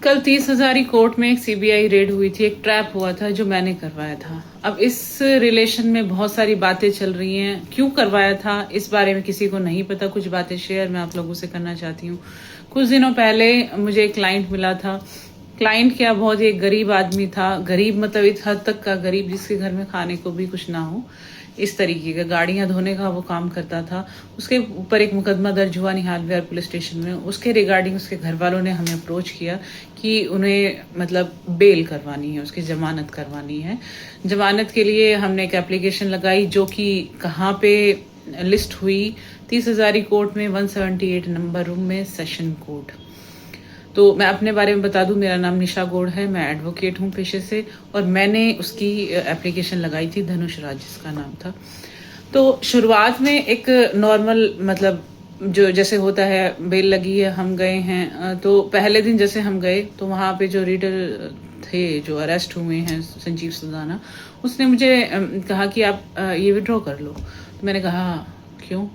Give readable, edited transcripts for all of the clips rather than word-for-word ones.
कल 30 हजारी कोर्ट में एक सीबीआई रेड हुई थी। एक ट्रैप हुआ था जो मैंने करवाया था। अब इस रिलेशन में बहुत सारी बातें चल रही हैं। क्यों करवाया था इस बारे में किसी को नहीं पता। कुछ बातें शेयर मैं आप लोगों से करना चाहती हूँ। कुछ दिनों पहले मुझे एक क्लाइंट मिला था। क्लाइंट क्या, बहुत ही एक गरीब आदमी था। गरीब मतलब इस हद तक का गरीब जिसके घर में खाने को भी कुछ ना हो, इस तरीके का। गाड़ियां धोने का वो काम करता था। उसके ऊपर एक मुकदमा दर्ज हुआ निहाल विहार पुलिस स्टेशन में। उसके रिगार्डिंग उसके घर वालों ने हमें अप्रोच किया कि उन्हें मतलब बेल करवानी है, उसकी जमानत करवानी है। जमानत के लिए हमने एक एप्लीकेशन लगाई जो कि कहाँ पे लिस्ट हुई, 30 हजारी कोर्ट में 178 नंबर रूम में सेशन कोर्ट। तो मैं अपने बारे में बता दूं, मेरा नाम निशा गौड़ है। मैं एडवोकेट हूं पेशे से, और मैंने उसकी एप्लीकेशन लगाई थी। धनुष राज जिसका नाम था। तो शुरुआत में एक नॉर्मल मतलब जो जैसे होता है, बेल लगी है, हम गए हैं। तो पहले दिन जैसे हम गए तो वहाँ पे जो रीडर थे जो अरेस्ट हुए हैं, संजीव सुदाना, उसने मुझे कहा कि आप ये विड्रॉ कर लो। तो मैंने कहा क्यों?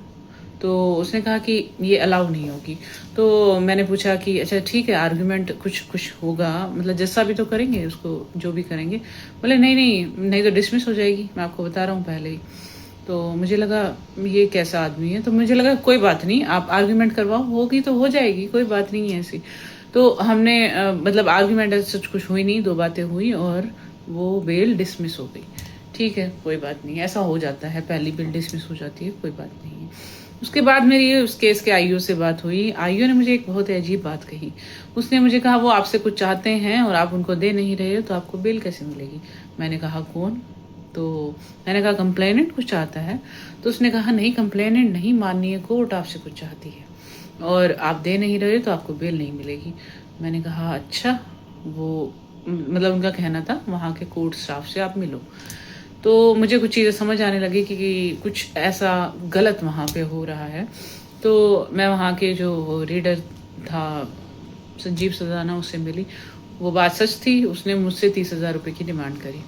तो उसने कहा कि ये अलाउ नहीं होगी। तो मैंने पूछा कि अच्छा ठीक है, आर्गुमेंट कुछ कुछ होगा, मतलब जैसा भी तो करेंगे उसको, जो भी करेंगे। बोले नहीं नहीं नहीं, तो डिसमिस हो जाएगी, मैं आपको बता रहा हूँ पहले ही। तो मुझे लगा ये कैसा आदमी है। तो मुझे लगा कोई बात नहीं, आप आर्गुमेंट करवाओ, होगी तो हो जाएगी, कोई बात नहीं है ऐसी। तो हमने मतलब आर्गुमेंट सच कुछ हुई नहीं, 2 बातें हुई और वो बेल डिसमिस हो गई। ठीक है, कोई बात नहीं, ऐसा हो जाता है, पहली बेल डिसमिस हो जाती है, कोई बात नहीं है। उसके बाद मेरी उस केस के आईओ से बात हुई। आईओ ने मुझे एक बहुत ही अजीब बात कही। उसने मुझे कहा वो आपसे कुछ चाहते हैं और आप उनको दे नहीं रहे हो, तो आपको बेल कैसे मिलेगी? मैंने कहा कौन? तो मैंने कहा कंप्लेनेंट कुछ चाहता है। तो उसने कहा नहीं, कंप्लेनेंट नहीं, माननीय कोर्ट आपसे कुछ चाहती है और आप दे नहीं रहे तो आपको बेल नहीं मिलेगी। मैंने कहा अच्छा, वो मतलब उनका कहना था वहाँ के कोर्ट स्टाफ से आप मिलो। तो मुझे कुछ चीज़ें समझ आने लगी कि कुछ ऐसा गलत वहाँ पे हो रहा है। तो मैं वहाँ के जो रीडर था संजीव सदाना, उससे मिली। वो बात सच थी। उसने मुझसे 30 हजार रुपये की डिमांड करी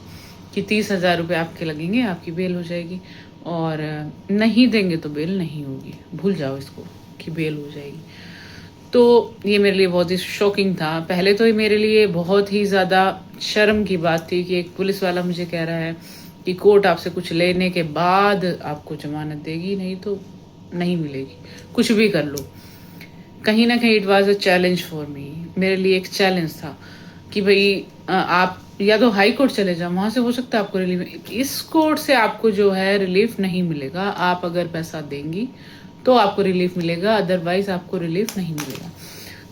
कि 30 हजार रुपये आपके लगेंगे, आपकी बेल हो जाएगी, और नहीं देंगे तो बेल नहीं होगी, भूल जाओ इसको कि बेल हो जाएगी। तो ये मेरे लिए बहुत ही शॉकिंग था। पहले तो ये मेरे लिए बहुत ही ज़्यादा शर्म की बात थी कि एक पुलिस वाला मुझे कह रहा है कि कोर्ट आपसे कुछ लेने के बाद आपको जमानत देगी, नहीं तो नहीं मिलेगी, कुछ भी कर लो। कहीं ना कहीं it was a challenge for me. मेरे लिए एक चैलेंज था कि भाई आप या तो हाई कोर्ट चले जाओ, वहां से हो सकता है आपको रिलीफ। इस कोर्ट से आपको जो है रिलीफ नहीं मिलेगा। आप अगर पैसा देंगी तो आपको रिलीफ मिलेगा, अदरवाइज आपको रिलीफ नहीं मिलेगा।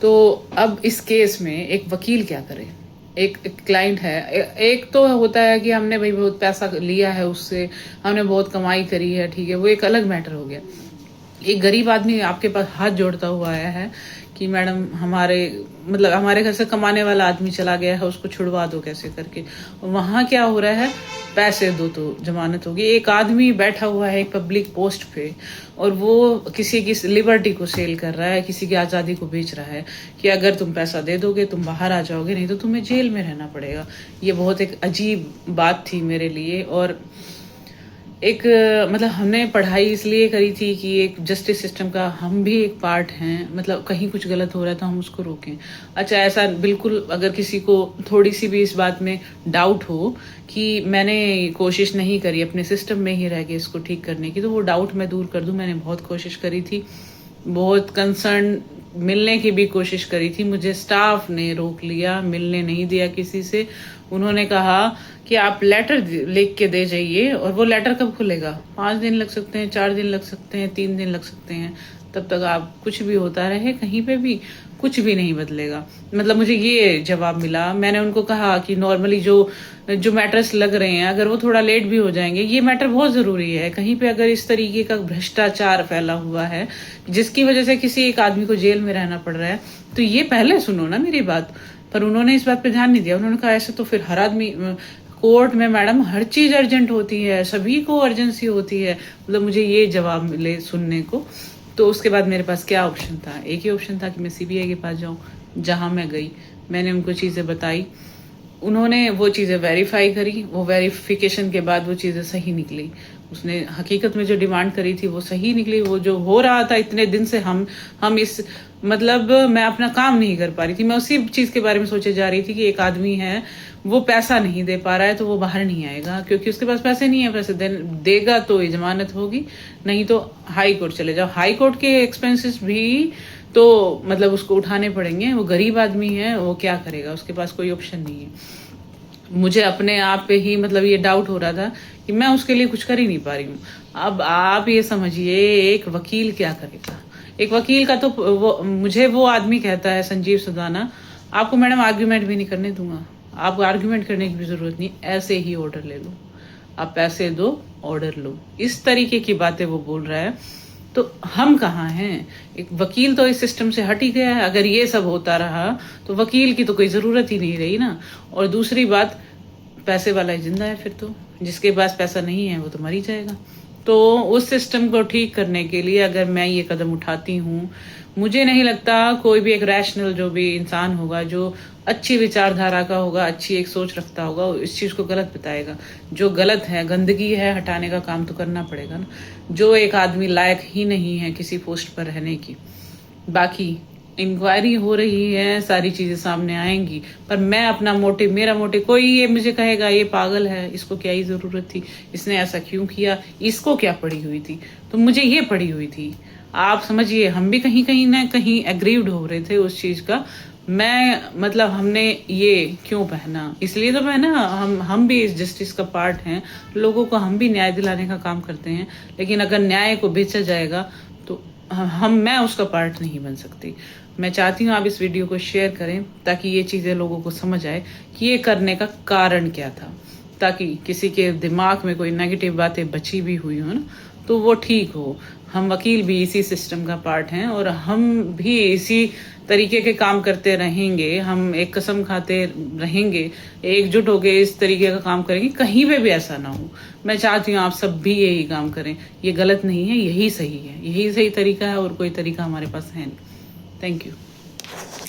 तो अब इस केस में एक वकील क्या करे? एक क्लाइंट है, एक तो होता है कि हमने भाई बहुत पैसा लिया है उससे, हमने बहुत कमाई करी है, ठीक है, वो एक अलग मैटर हो गया। एक गरीब आदमी आपके पास हाथ जोड़ता हुआ आया है कि मैडम हमारे मतलब हमारे घर से कमाने वाला आदमी चला गया है, उसको छुड़वा दो कैसे करके। और वहाँ क्या हो रहा है, पैसे दो तो जमानत होगी। एक आदमी बैठा हुआ है एक पब्लिक पोस्ट पे और वो किसी की लिबर्टी को सेल कर रहा है, किसी की आज़ादी को बेच रहा है कि अगर तुम पैसा दे दोगे तुम बाहर आ जाओगे, नहीं तो तुम्हें जेल में रहना पड़ेगा। ये बहुत एक अजीब बात थी मेरे लिए। और एक मतलब हमने पढ़ाई इसलिए करी थी कि एक जस्टिस सिस्टम का हम भी एक पार्ट हैं, मतलब कहीं कुछ गलत हो रहा है तो हम उसको रोकें। अच्छा, ऐसा बिल्कुल अगर किसी को थोड़ी सी भी इस बात में डाउट हो कि मैंने कोशिश नहीं करी अपने सिस्टम में ही रह के इसको ठीक करने की, तो वो डाउट मैं दूर कर दूं। मैंने बहुत कोशिश करी थी, बहुत कंसर्न मिलने की भी कोशिश करी थी। मुझे स्टाफ ने रोक लिया, मिलने नहीं दिया किसी से। उन्होंने कहा कि आप लेटर लिख के दे जाइए, और वो लेटर कब खुलेगा? 5 दिन लग सकते हैं, 4 दिन लग सकते हैं, 3 दिन लग सकते हैं। तब तक आप कुछ भी होता रहे, कहीं पे भी कुछ भी नहीं बदलेगा। मतलब मुझे ये जवाब मिला। मैंने उनको कहा कि नॉर्मली जो जो मैटर्स लग रहे हैं, अगर वो थोड़ा लेट भी हो जाएंगे, ये मैटर बहुत ज़रूरी है। कहीं पे अगर इस तरीके का भ्रष्टाचार फैला हुआ है जिसकी वजह से किसी एक आदमी को जेल में रहना पड़ रहा है, तो ये पहले सुनो ना मेरी बात। पर उन्होंने इस बात पे ध्यान नहीं दिया। उन्होंने कहा ऐसे तो फिर हर आदमी कोर्ट में मैडम हर चीज अर्जेंट होती है, सभी को अर्जेंसी होती है। मतलब मुझे ये जवाब मिले सुनने को। तो उसके बाद मेरे पास क्या ऑप्शन था? एक ही ऑप्शन था कि मैं सीबीआई के पास जाऊं। जहां मैं गई, मैंने उनको चीजें बताई, उन्होंने वो चीज़ें वेरीफाई करी। वो वेरिफिकेशन के बाद वो चीज़ें सही निकली। उसने हकीकत में जो डिमांड करी थी वो सही निकली। वो जो हो रहा था इतने दिन से हम इस मतलब मैं अपना काम नहीं कर पा रही थी। मैं उसी चीज के बारे में सोचे जा रही थी कि एक आदमी है, वो पैसा नहीं दे पा रहा है तो वो बाहर नहीं आएगा, क्योंकि उसके पास पैसे नहीं है। पैसे देगा तो ये जमानत होगी, नहीं तो हाई कोर्ट चले जाओ। हाई कोर्ट के एक्सपेंसेस भी तो मतलब उसको उठाने पड़ेंगे। वो गरीब आदमी है, वो क्या करेगा, उसके पास कोई ऑप्शन नहीं है। मुझे अपने आप पे ही मतलब ये डाउट हो रहा था कि मैं उसके लिए कुछ कर ही नहीं पा रही हूँ। अब आप ये समझिए, एक वकील क्या करेगा। एक वकील का तो मुझे वो आदमी कहता है, संजीव सुदाना, आपको मैडम आर्ग्यूमेंट भी नहीं करने दूंगा, आपको आर्ग्यूमेंट करने की भी जरूरत नहीं, ऐसे ही ऑर्डर ले लो, आप पैसे दो, ऑर्डर लो। इस तरीके की बातें वो बोल रहा है। तो हम कहाँ हैं? एक वकील तो इस सिस्टम से हट ही गया है। अगर ये सब होता रहा तो वकील की तो कोई जरूरत ही नहीं रही ना। और दूसरी बात, पैसे वाला ही जिंदा है, फिर तो जिसके पास पैसा नहीं है वो तो मर ही जाएगा। तो उस सिस्टम को ठीक करने के लिए अगर मैं ये कदम उठाती हूँ, मुझे नहीं लगता कोई भी एक रैशनल जो भी इंसान होगा, जो अच्छी विचारधारा का होगा, अच्छी एक सोच रखता होगा, इस चीज को गलत बताएगा। जो गलत है, गंदगी है, हटाने का काम तो करना पड़ेगा ना। जो एक आदमी लायक ही नहीं है किसी पोस्ट पर रहने की। बाकी इंक्वायरी हो रही है, सारी चीजें सामने आएंगी, पर मैं अपना मोटिव, मेरा मोटिव, कोई ये मुझे कहेगा ये पागल है, इसको क्या ही जरूरत थी, इसने ऐसा क्यों किया, इसको क्या पड़ी हुई थी, तो मुझे ये पड़ी हुई थी। आप समझिए, हम भी कहीं कहीं ना कहीं एग्रीव्ड हो रहे थे उस चीज का। मैं मतलब हमने ये क्यों पहना, इसलिए तो पहना, हम भी इस जस्टिस का पार्ट हैं, लोगों को हम भी न्याय दिलाने का काम करते हैं। लेकिन अगर न्याय को बेचा जाएगा तो मैं उसका पार्ट नहीं बन सकती। मैं चाहती हूँ आप इस वीडियो को शेयर करें ताकि ये चीजें लोगों को समझ आए कि ये करने का कारण क्या था, ताकि किसी के दिमाग में कोई नेगेटिव बातें बची भी हुई हो ना, तो वो ठीक हो। हम वकील भी इसी सिस्टम का पार्ट हैं और हम भी इसी तरीके के काम करते रहेंगे। हम एक कसम खाते रहेंगे, एकजुट होकर इस तरीके का काम करेंगे, कहीं पे भी ऐसा ना हो। मैं चाहती हूँ आप सब भी यही काम करें। ये गलत नहीं है, यही सही है, यही सही तरीका है और कोई तरीका हमारे पास है नहीं। Thank you.